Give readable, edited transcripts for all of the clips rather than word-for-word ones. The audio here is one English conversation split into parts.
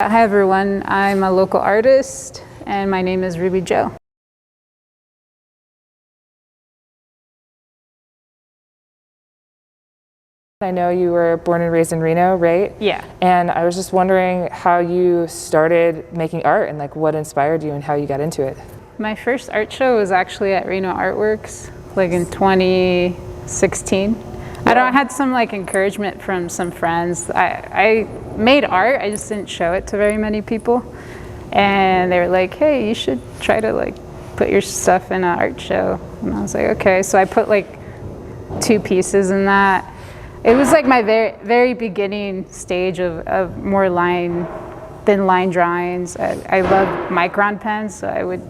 Hi everyone, I'm a local artist and my name is Ruby Jo. I know you were born and raised in Reno, right? Yeah. And I was just wondering how you started making art and like what inspired you and how you got into it. My first art show was actually at Reno Artworks, like in 2016. I had some like encouragement from some friends. I made art, I just didn't show it to very many people. And they were like, hey, you should try to like put your stuff in an art show. And I was like, okay. So I put like 2 pieces in that. It was like my very beginning stage of more thin line drawings. I love micron pens, so I would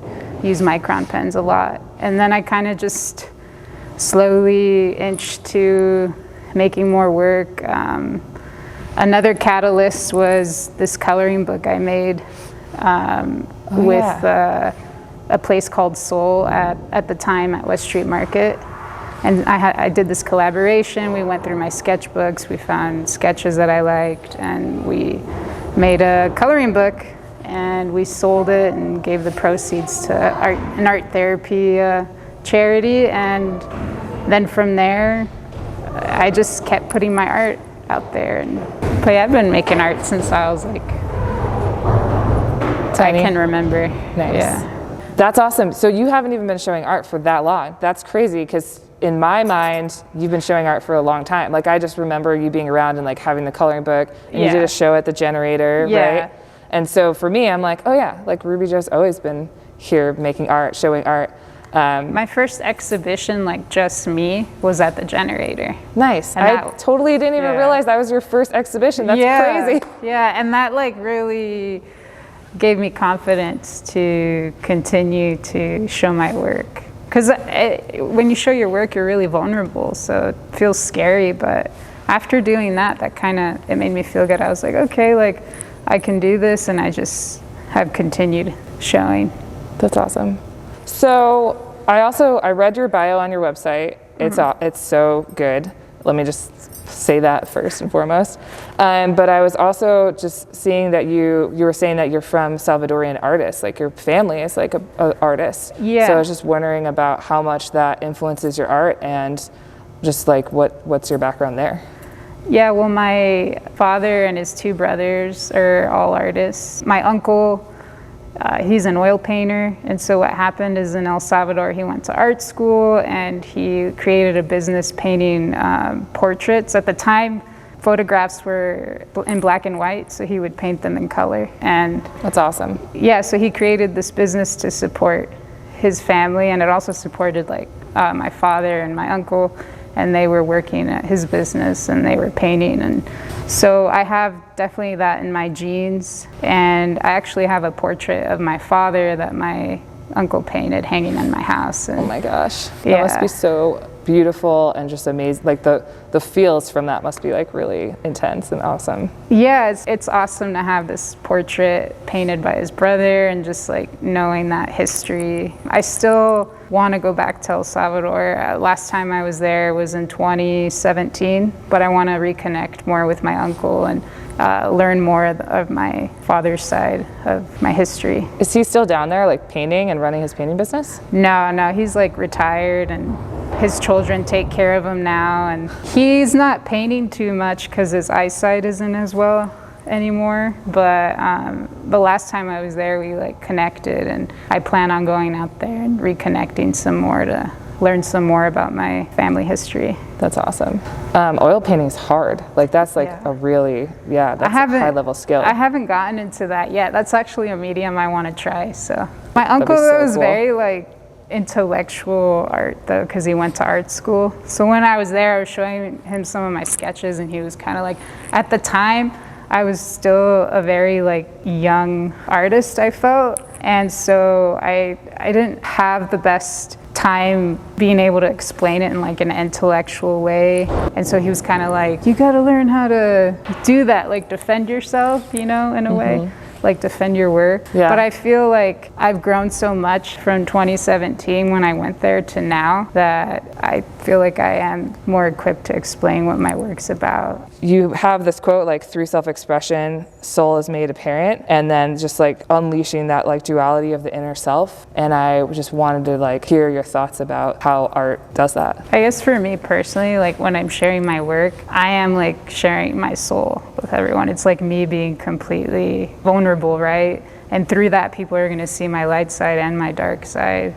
use micron pens a lot. And then I kind of just slowly inched to making more work. Another catalyst was this coloring book I made with a place called Soul at the time at West Street Market. And I did this collaboration. We went through my sketchbooks, we found sketches that I liked, and we made a coloring book, and we sold it and gave the proceeds to an art therapy charity. And then from there, I just kept putting my art out there. But I've been making art since I was like, tiny. I can remember. Nice. Yeah. That's awesome. So you haven't even been showing art for that long. That's crazy because in my mind, you've been showing art for a long time. Like I just remember you being around and like having the coloring book, and you did a show at the Generator, right? And so for me, I'm like, oh yeah, like Ruby Jo's always been here making art, showing art. My first exhibition, like just me, was at the Generator. Nice. And I totally didn't even realize that was your first exhibition. That's crazy. Yeah, and that like really gave me confidence to continue to show my work. Because when you show your work, you're really vulnerable, so it feels scary. But after doing that, it made me feel good. I was like, okay, like I can do this, and I just have continued showing. That's awesome. So I read your bio on your website. It's so good. Let me just say that first and foremost. But I was also just seeing that you were saying that you're from Salvadorian artists, like your family is like an artist. Yeah. So I was just wondering about how much that influences your art and just like what's your background there? Yeah, well, my father and his 2 brothers are all artists. My uncle, he's an oil painter, and so what happened is in El Salvador he went to art school and he created a business painting portraits. At the time, photographs were in black and white, so he would paint them in color. And that's awesome. Yeah, so he created this business to support his family, and it also supported like my father and my uncle, and they were working at his business and they were painting. And so I have definitely that in my genes, and I actually have a portrait of my father that my uncle painted hanging in my house. And oh my gosh, that must be so beautiful and just amazing. Like the feels from that must be like really intense and awesome. Yeah, it's awesome to have this portrait painted by his brother and just like knowing that history. I still want to go back to El Salvador. Last time I was there was in 2017, but I want to reconnect more with my uncle and learn more of my father's side of my history. Is he still down there like painting and running his painting business? No, he's like retired and his children take care of him now, and he's not painting too much because his eyesight isn't as well anymore. But the last time I was there, we like connected, and I plan on going out there and reconnecting some more to learn some more about my family history. That's awesome. Oil painting is hard. Like that's like a really, that's a high level skill. I haven't gotten into that yet. That's actually a medium I want to try. So my uncle was very like intellectual art though, because he went to art school. So when I was there, I was showing him some of my sketches, and he was kind of like, at the time I was still a very like young artist, I felt, and so I didn't have the best time being able to explain it in like an intellectual way. And so he was kind of like, you got to learn how to do that, like defend yourself, you know, in a way. like defend your work. Yeah. But I feel like I've grown so much from 2017 when I went there to now that I feel like I am more equipped to explain what my work's about. You have this quote, like, through self-expression, soul is made apparent, and then just like unleashing that like duality of the inner self. And I just wanted to like hear your thoughts about how art does that. I guess for me personally, like when I'm sharing my work, I am like sharing my soul with everyone. It's like me being completely vulnerable, right? And through that, people are going to see my light side and my dark side.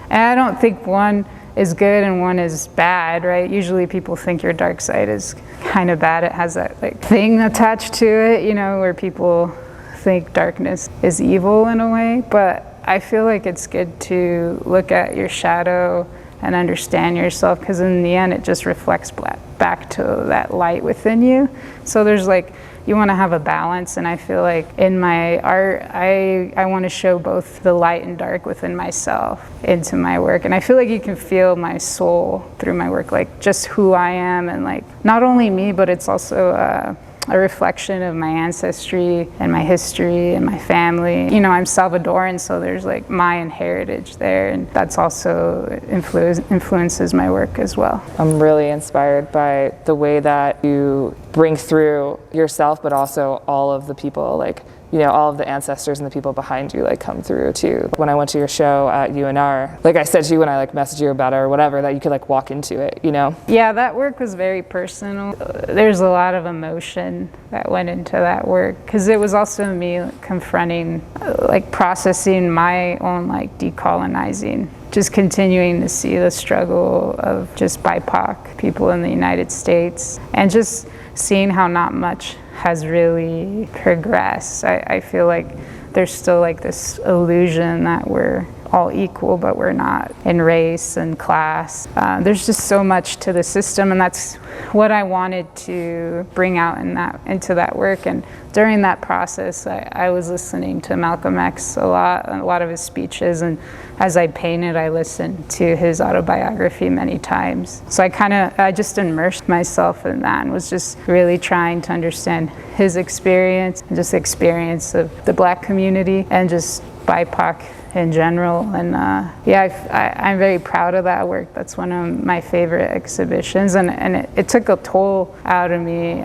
And I don't think one is good and one is bad, right? Usually people think your dark side is kind of bad. It has that like thing attached to it, you know, where people think darkness is evil in a way. But I feel like it's good to look at your shadow and understand yourself, because in the end it just reflects back to that light within you. So there's like, you want to have a balance, and I feel like in my art I want to show both the light and dark within myself into my work. And I feel like you can feel my soul through my work, like just who I am, and like not only me, but it's also a reflection of my ancestry and my history and my family. You know, I'm Salvadoran, so there's like Mayan heritage there, and that's also influences my work as well. I'm really inspired by the way that you bring through yourself, but also all of the people, like, you know, all of the ancestors and the people behind you like come through too. When I went to your show at UNR, like I said to you when I like messaged you about it or whatever, that you could like walk into it, you know? Yeah, that work was very personal. There's a lot of emotion that went into that work, because it was also me confronting, like processing my own like decolonizing, just continuing to see the struggle of just BIPOC people in the United States, and just seeing how not much has really progressed. I feel like there's still like this illusion that we're all equal, but we're not, in race and class. There's just so much to the system, and that's what I wanted to bring out into that work. And during that process, I was listening to Malcolm X a lot of his speeches, and as I painted, I listened to his autobiography many times. So I just immersed myself in that and was just really trying to understand his experience and just the experience of the Black community and just BIPOC in general. And I'm very proud of that work. That's one of my favorite exhibitions, and it took a toll out of me,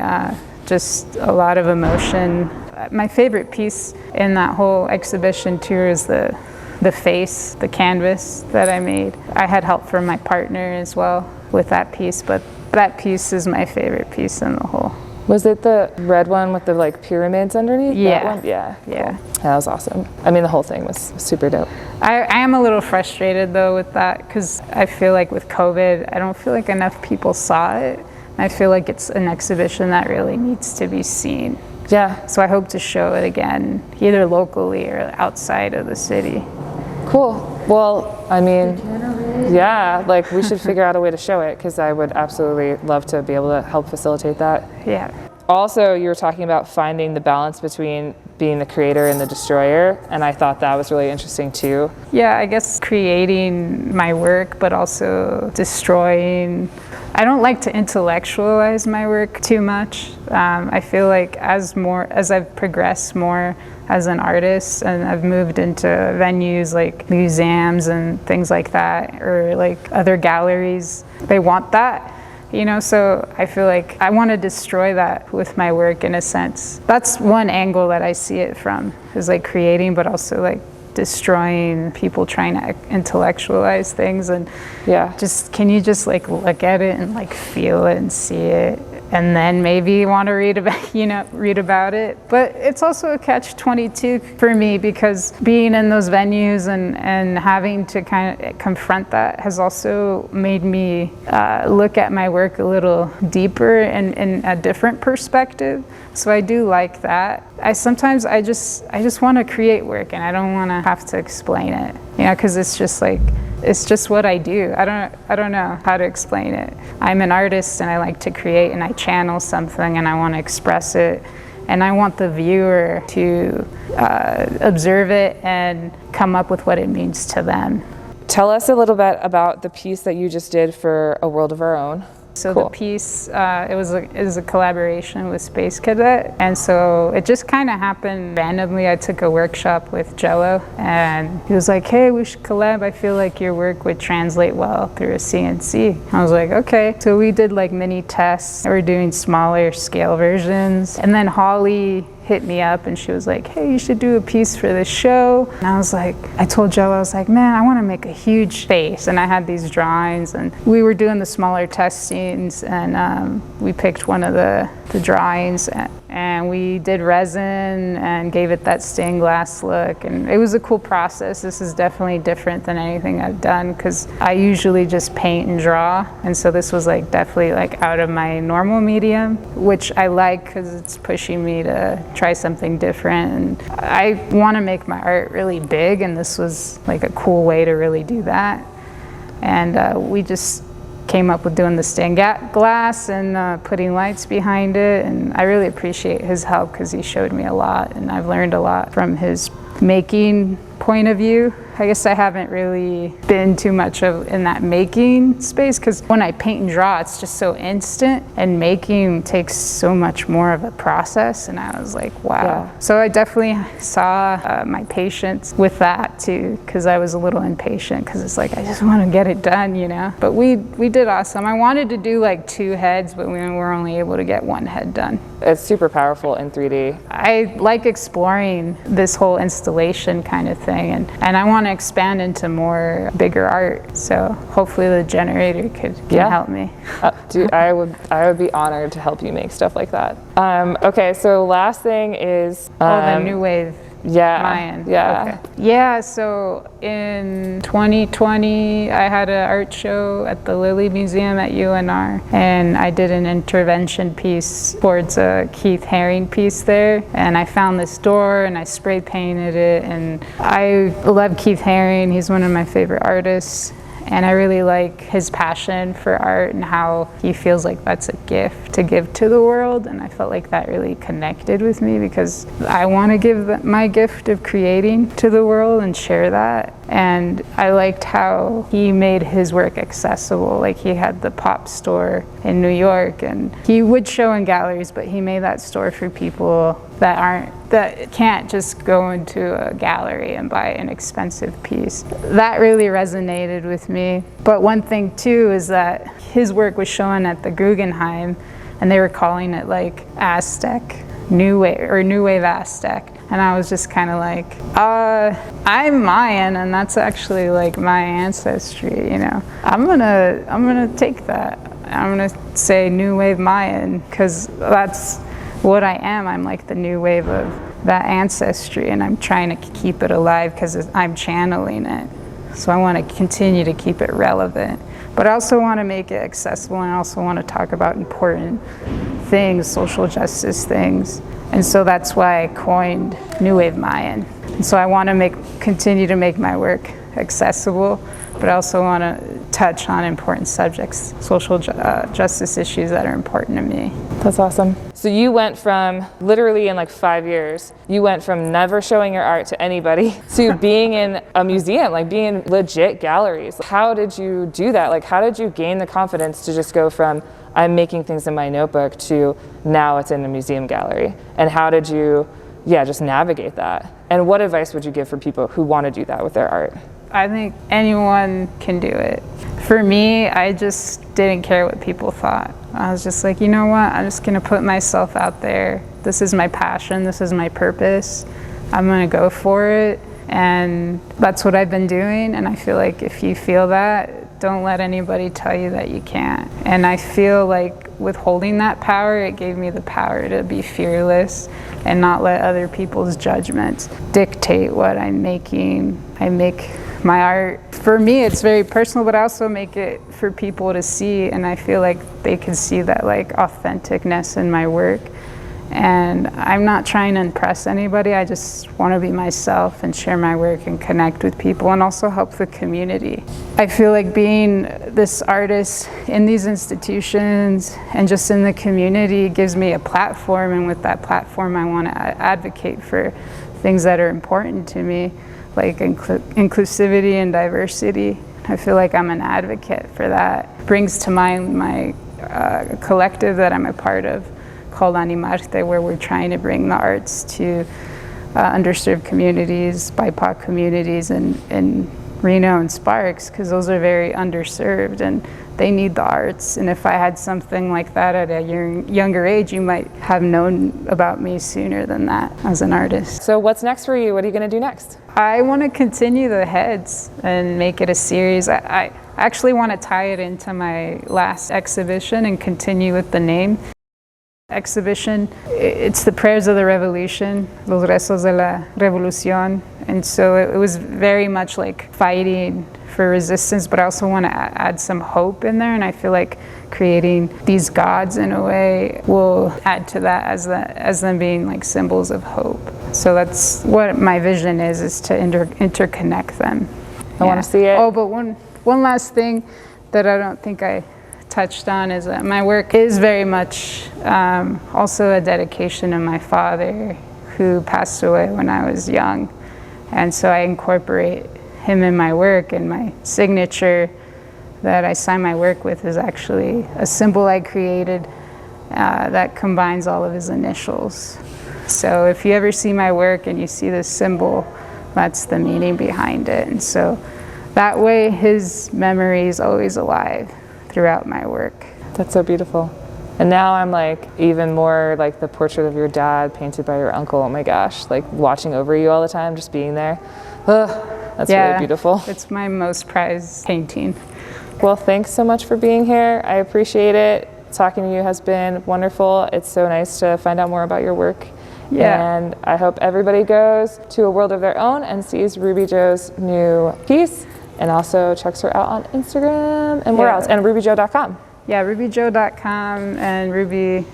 just a lot of emotion. My favorite piece in that whole exhibition tour is the face, the canvas that I made. I had help from my partner as well with that piece, but that piece is my favorite piece in the whole. Was it the red one with the like pyramids underneath? Yeah. That one? Yeah. Yeah. Cool. That was awesome. I mean, the whole thing was super dope. I am a little frustrated though with that, because I feel like with COVID, I don't feel like enough people saw it. I feel like it's an exhibition that really needs to be seen. Yeah. So I hope to show it again, either locally or outside of the city. Cool. Well, I mean, yeah, like we should figure out a way to show it, because I would absolutely love to be able to help facilitate that. Yeah. Also, you were talking about finding the balance between being the creator and the destroyer, and I thought that was really interesting too. Yeah, I guess creating my work, but also destroying. I don't like to intellectualize my work too much. I feel like as I've progressed more as an artist, and I've moved into venues like museums and things like that, or like other galleries, they want that. You know, so I feel like I want to destroy that with my work in a sense. That's one angle that I see it from, is like creating, but also like destroying people trying to intellectualize things. And yeah, just, can you just like look at it and like feel it and see it, and then maybe want to read about it. But it's also a catch-22 for me, because being in those venues and having to kind of confront that has also made me look at my work a little deeper and in a different perspective. So I do like that. I just want to create work, and I don't want to have to explain it, you know, because it's just what I do. I don't know how to explain it. I'm an artist, and I like to create, and I channel something, and I want to express it, and I want the viewer to observe it and come up with what it means to them. Tell us a little bit about the piece that you just did for A World of Our Own. So Cool. the piece, it was a collaboration with Space Cadet, and so it just kind of happened randomly. I took a workshop with Jello, and he was like, "Hey, we should collab. I feel like your work would translate well through a CNC." I was like, "Okay." So we did like mini tests. We're doing smaller scale versions, and then Holly hit me up and she was like, "Hey, you should do a piece for this show." And I was like, I told Joe, I was like, "Man, I want to make a huge face." And I had these drawings, and we were doing the smaller test scenes, and we picked one of the drawings, and we did resin and gave it that stained glass look, and it was a cool process. This is definitely different than anything I've done, because I usually just paint and draw, and so this was like definitely like out of my normal medium, which I like because it's pushing me to try something different. And I want to make my art really big, and this was like a cool way to really do that. And we just came up with doing the stained glass and putting lights behind it, and I really appreciate his help because he showed me a lot, and I've learned a lot from his making point of view. I guess I haven't really been too much in that making space, because when I paint and draw, it's just so instant, and making takes so much more of a process, and I was like, wow. Yeah. So I definitely saw my patience with that too, because I was a little impatient, because it's like, I just want to get it done, you know? But we did awesome. I wanted to do like 2 heads, but we were only able to get 1 head done. It's super powerful in 3D. I like exploring this whole installation kind of thing, and I want to expand into more bigger art. So hopefully the generator can help me. Dude, I would be honored to help you make stuff like that. Okay, so last thing is the new wave. Yeah. Mayan. Yeah. Okay. Yeah, so in 2020, I had an art show at the Lilly Museum at UNR, and I did an intervention piece towards a Keith Haring piece there. And I found this door, and I spray painted it, and I love Keith Haring. He's one of my favorite artists. And I really like his passion for art and how he feels like that's a gift to give to the world. And I felt like that really connected with me, because I want to give my gift of creating to the world and share that. And I liked how he made his work accessible. Like, he had the pop store in New York, and he would show in galleries, but he made that store for people that can't just go into a gallery and buy an expensive piece. That really resonated with me. But one thing too is that his work was shown at the Guggenheim, and they were calling it like Aztec New Wave, or New Wave Aztec. And I was just kind of like, I'm Mayan, and that's actually like my ancestry, you know. I'm gonna take that. I'm gonna say New Wave Mayan, because that's what I am. I'm like the new wave of that ancestry, and I'm trying to keep it alive because I'm channeling it. So I want to continue to keep it relevant, but I also want to make it accessible, and I also want to talk about important things, social justice things. And so that's why I coined New Wave Mayan. And so I want to continue to make my work accessible, but I also want to touch on important subjects, social justice issues that are important to me. That's awesome. So you went from, literally in like 5 years, you went from never showing your art to anybody to being in a museum, like being in legit galleries. How did you do that? Like, how did you gain the confidence to just go from, I'm making things in my notebook, to now it's in a museum gallery? And how did you, just navigate that? And what advice would you give for people who want to do that with their art? I think anyone can do it. For me, I just didn't care what people thought. I was just like, you know what? I'm just gonna put myself out there. This is my passion, this is my purpose. I'm gonna go for it. And that's what I've been doing. And I feel like if you feel that, don't let anybody tell you that you can't. And I feel like with holding that power, it gave me the power to be fearless and not let other people's judgments dictate what I'm making. I make my art, for me, it's very personal, but I also make it for people to see, and I feel like they can see that like authenticness in my work. And I'm not trying to impress anybody. I just want to be myself and share my work and connect with people, and also help the community. I feel like being this artist in these institutions and just in the community gives me a platform, and with that platform I want to advocate for things that are important to me, like inclusivity and diversity. I feel like I'm an advocate for that. Brings to mind my a collective that I'm a part of called Animarte, where we're trying to bring the arts to underserved communities, BIPOC communities in Reno and Sparks, because those are very underserved and they need the arts. And if I had something like that at a younger age, you might have known about me sooner than that as an artist. So what's next for you? What are you going to do next? I want to continue the heads and make it a series. I actually want to tie it into my last exhibition and continue with the name. Exhibition, it's the prayers of the revolution, los rezos de la revolución, and so it was very much like fighting for resistance, but I also want to add some hope in there, and I feel like creating these gods in a way will add to that as them being like symbols of hope. So that's what my vision is to interconnect them. I want to see it. Oh, but one last thing that I don't think I touched on is that my work is very much also a dedication to my father, who passed away when I was young, and so I incorporate him in my work, and my signature that I sign my work with is actually a symbol I created that combines all of his initials. So if you ever see my work and you see this symbol, that's the meaning behind it, and so that way his memory is always alive throughout my work. That's so beautiful. And now I'm like even more like the portrait of your dad painted by your uncle. Oh my gosh, like watching over you all the time, just being there. Ugh, that's really beautiful. It's my most prized painting. Well, thanks so much for being here. I appreciate it. Talking to you has been wonderful. It's so nice to find out more about your work. Yeah. And I hope everybody goes to a world of their own and sees Ruby Jo's new piece, and also checks her out on Instagram and where else? And rubyjo.com. Yeah, rubyjo.com and ruby_jo.